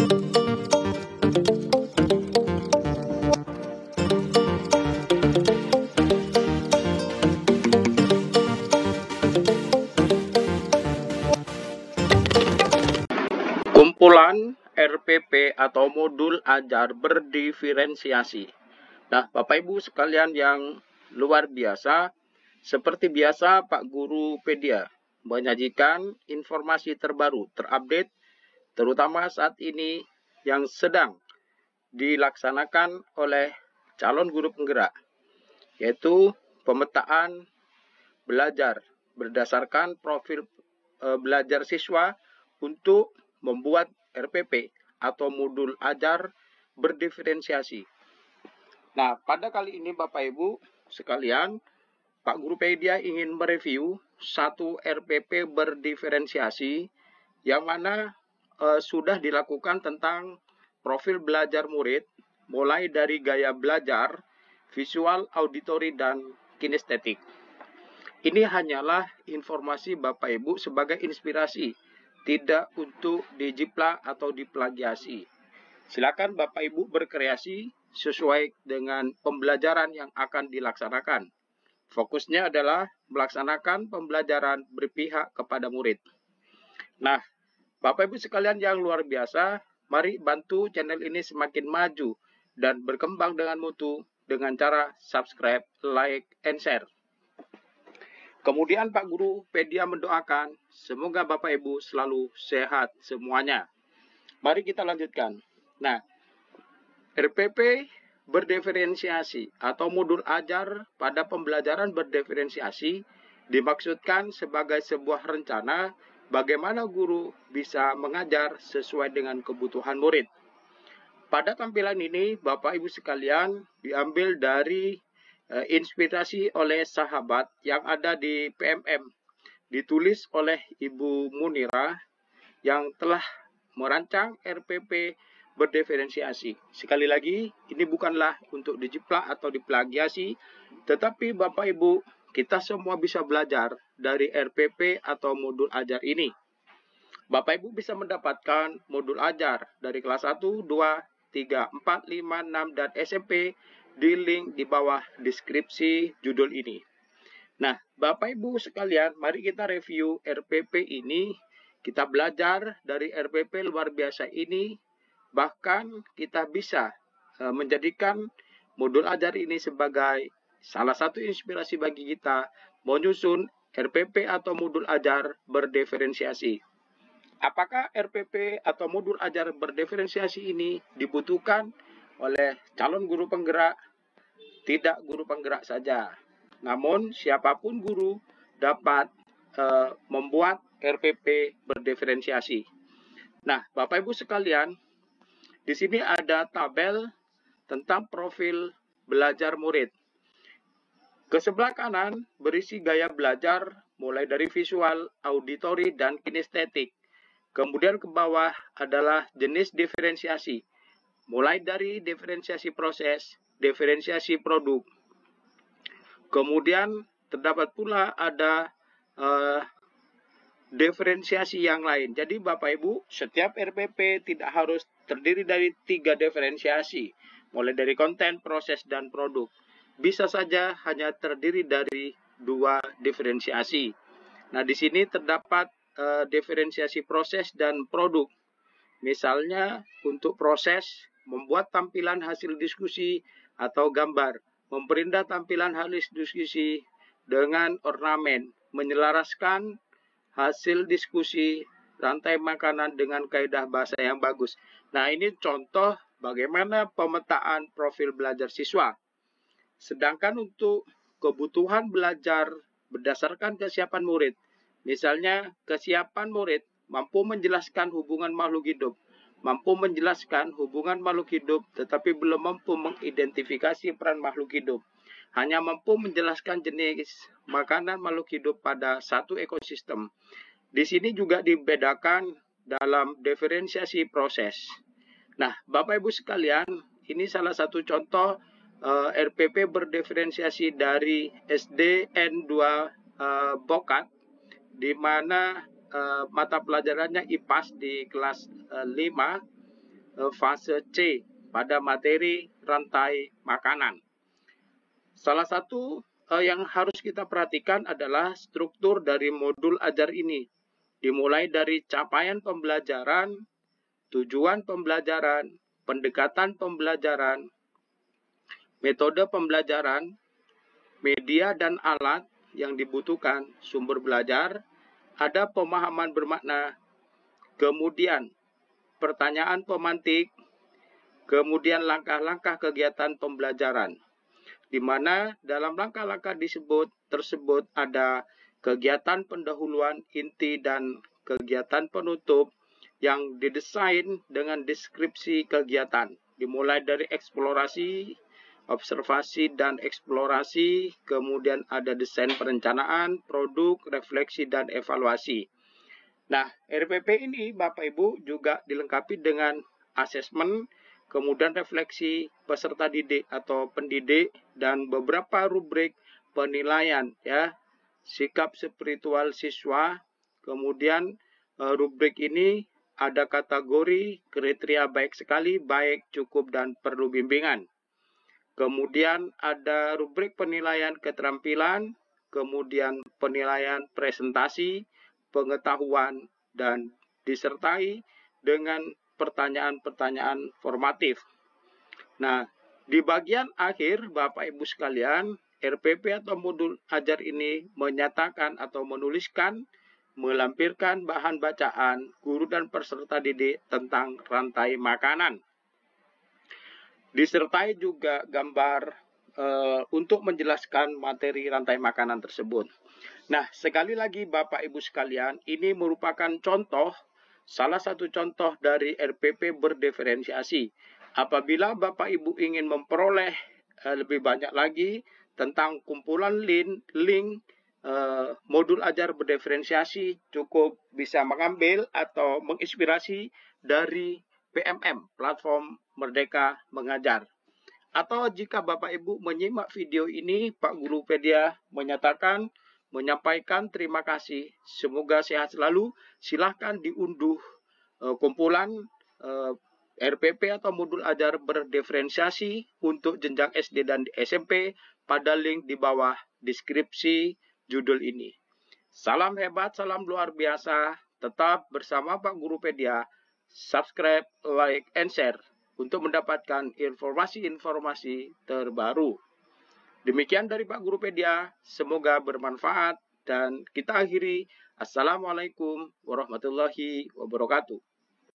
Kumpulan RPP atau modul ajar berdiferensiasi. Nah, Bapak Ibu sekalian yang luar biasa, seperti biasa Pak Guru Pedia menyajikan informasi terbaru, terupdate, terutama saat ini yang sedang dilaksanakan oleh calon guru penggerak, yaitu pemetaan belajar berdasarkan profil belajar siswa untuk membuat RPP atau modul ajar berdiferensiasi. Nah, pada kali ini Bapak Ibu sekalian, Pak Guru Pedia ingin mereview satu RPP berdiferensiasi yang mana sudah dilakukan tentang profil belajar murid, mulai dari gaya belajar, visual, auditori, dan kinestetik. Ini hanyalah informasi Bapak Ibu sebagai inspirasi, tidak untuk dijiplak atau diplagiasi. Silakan Bapak Ibu berkreasi sesuai dengan pembelajaran yang akan dilaksanakan. Fokusnya adalah melaksanakan pembelajaran berpihak kepada murid. Nah, Bapak Ibu sekalian yang luar biasa, mari bantu channel ini semakin maju dan berkembang dengan mutu dengan cara subscribe, like, and share. Kemudian Pak Guru Pedia mendoakan semoga Bapak Ibu selalu sehat semuanya. Mari kita lanjutkan. Nah, RPP berdiferensiasi atau modul ajar pada pembelajaran berdiferensiasi dimaksudkan sebagai sebuah rencana bagaimana guru bisa mengajar sesuai dengan kebutuhan murid. Pada tampilan ini, Bapak Ibu sekalian, diambil dari inspirasi oleh sahabat yang ada di PMM, ditulis oleh Ibu Munira yang telah merancang RPP berdiferensiasi. Sekali lagi, ini bukanlah untuk dijiplak atau diplagiasi, tetapi Bapak Ibu, kita semua bisa belajar dari RPP atau modul ajar ini. Bapak Ibu bisa mendapatkan modul ajar dari kelas 1, 2, 3, 4, 5, 6, dan SMP di link di bawah deskripsi judul ini. Nah, Bapak Ibu sekalian, mari kita review RPP ini. Kita belajar dari RPP luar biasa ini. Bahkan kita bisa menjadikan modul ajar ini sebagai salah satu inspirasi bagi kita menyusun RPP atau modul ajar berdiferensiasi. Apakah RPP atau modul ajar berdiferensiasi ini dibutuhkan oleh calon guru penggerak? Tidak guru penggerak saja, namun siapapun guru dapat membuat RPP berdiferensiasi. Nah, Bapak Ibu sekalian, di sini ada tabel tentang profil belajar murid. Ke sebelah kanan berisi gaya belajar mulai dari visual, auditori, dan kinestetik. Kemudian ke bawah adalah jenis diferensiasi, mulai dari diferensiasi proses, diferensiasi produk. Kemudian terdapat pula ada diferensiasi yang lain. Jadi Bapak Ibu, setiap RPP tidak harus terdiri dari 3 diferensiasi, mulai dari konten, proses, dan produk. Bisa saja hanya terdiri dari 2 diferensiasi. Nah, di sini terdapat diferensiasi proses dan produk. Misalnya untuk proses, membuat tampilan hasil diskusi atau gambar, memperindah tampilan hasil diskusi dengan ornamen, menyelaraskan hasil diskusi rantai makanan dengan kaidah bahasa yang bagus. Nah, ini contoh bagaimana pemetaan profil belajar siswa. Sedangkan untuk kebutuhan belajar berdasarkan kesiapan murid, misalnya kesiapan murid mampu menjelaskan hubungan makhluk hidup, mampu menjelaskan hubungan makhluk hidup tetapi belum mampu mengidentifikasi peran makhluk hidup, hanya mampu menjelaskan jenis makanan makhluk hidup pada satu ekosistem. Di sini juga dibedakan dalam diferensiasi proses. Nah, Bapak Ibu sekalian, ini salah satu contoh RPP berdiferensiasi dari SD N2 Bokat, di mana mata pelajarannya IPAS di kelas 5. fase C pada materi rantai makanan. Salah satu yang harus kita perhatikan adalah struktur dari modul ajar ini. Dimulai dari capaian pembelajaran, tujuan pembelajaran, pendekatan pembelajaran, metode pembelajaran, media dan alat yang dibutuhkan, sumber belajar, ada pemahaman bermakna, kemudian pertanyaan pemantik, kemudian langkah-langkah kegiatan pembelajaran, di mana dalam langkah-langkah tersebut ada kegiatan pendahuluan inti dan kegiatan penutup yang didesain dengan deskripsi kegiatan, dimulai dari eksplorasi, observasi dan eksplorasi, kemudian ada desain perencanaan, produk, refleksi dan evaluasi. Nah, RPP ini Bapak Ibu juga dilengkapi dengan asesmen, kemudian refleksi peserta didik atau pendidik dan beberapa rubrik penilaian ya, sikap spiritual siswa. Kemudian rubrik ini ada kategori kriteria baik sekali, baik, cukup dan perlu bimbingan. Kemudian ada rubrik penilaian keterampilan, kemudian penilaian presentasi, pengetahuan, dan disertai dengan pertanyaan-pertanyaan formatif. Nah, di bagian akhir Bapak Ibu sekalian, RPP atau modul ajar ini menyatakan atau menuliskan, melampirkan bahan bacaan guru dan peserta didik tentang rantai makanan. Disertai juga gambar untuk menjelaskan materi rantai makanan tersebut. Nah, sekali lagi Bapak Ibu sekalian, ini merupakan contoh, salah satu contoh dari RPP berdiferensiasi. Apabila Bapak Ibu ingin memperoleh lebih banyak lagi tentang kumpulan link modul ajar berdiferensiasi, cukup bisa mengambil atau menginspirasi dari PMM, Platform Merdeka Mengajar. Atau jika Bapak Ibu menyimak video ini, Pak Gurupedia menyampaikan terima kasih. Semoga sehat selalu. Silahkan diunduh kumpulan RPP atau modul ajar berdiferensiasi untuk jenjang SD dan SMP pada link di bawah deskripsi judul ini. Salam hebat, salam luar biasa. Tetap bersama Pak Gurupedia. Subscribe, like, and share untuk mendapatkan informasi-informasi terbaru. Demikian dari Pak Gurupedia, semoga bermanfaat dan kita akhiri. Assalamualaikum warahmatullahi wabarakatuh.